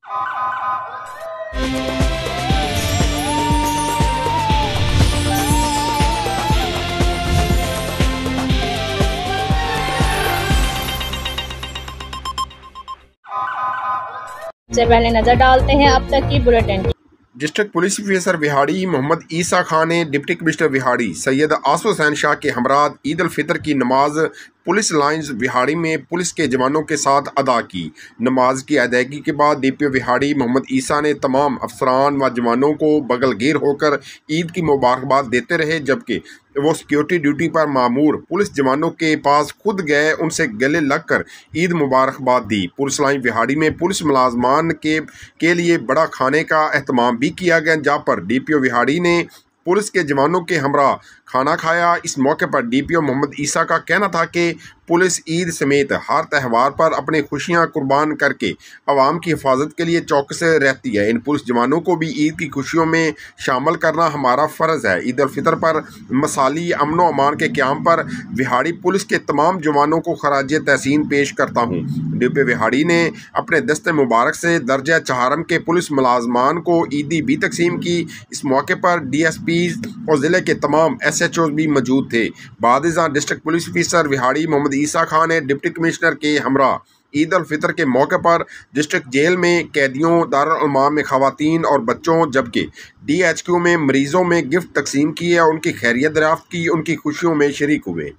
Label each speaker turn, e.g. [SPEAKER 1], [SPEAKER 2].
[SPEAKER 1] से पहले नजर डालते हैं अब तक की bulletin.
[SPEAKER 2] District police officer Vehari Muhammad Isa Khan ने डिप्टी कमिश्नर विहाड़ी सैयद आसफ हुसैन शाह के हमराद ईद उल फितर की नमाज पुलिस लाइन्स विहाड़ी में पुलिस के जवानों के साथ अदा की। नमाज की अदायगी के बाद डीपीओ विहाड़ी मोहम्मद ईसा ने तमाम अफसरान व जवानों को बगलगीर होकर ईद की मुबारकबाद देते रहे, जबकि वो सिक्योरिटी ड्यूटी पर मामूर पुलिस जवानों के पास खुद गए उनसे गले लगकर ईद मुबारकबाद दी। पुलिस लाइन विहाड़ी में पुलिस मुलाजमान के लिए बड़ा खाने का एहतमाम भी किया गया, जहाँ पर डीपीओ विहाड़ी ने पुलिस के जवानों के हमरा खाना खाया। इस मौके पर डीपीओ मोहम्मद ईसा का कहना था कि पुलिस ईद समेत हर त्यौहार पर अपनी खुशियां कुर्बान करके आवाम की हिफाजत के लिए चौकसे रहती है। इन पुलिस जवानों को भी ईद की खुशियों में शामिल करना हमारा फ़र्ज़ है। ईद उल फितर पर मसाली अमन व अमान के क़याम पर विहाड़ी पुलिस के तमाम जवानों को खराज तहसीन पेश करता हूँ। डीपीओ विहाड़ी ने अपने दस्ते मुबारक से दर्जा चहारम के पुलिस मुलाजमान को ईदी भी तकसीम की। इस मौके पर DSP और ज़िले के तमाम SHOs भी मौजूद थे। बादिज़ा district police officer Vehari Muhammad Isa Khan ने डिप्टी कमिश्नर के हमरा ईद उल फितर के मौके पर डिस्ट्रिक्ट जेल में कैदियों, दारुल उलमा में खवातीन और बच्चों, जबकि DHQ में मरीजों में गिफ्ट तकसीम किए और उनकी खैरियत दरियाफ्त की, उनकी खुशियों में शरीक हुए।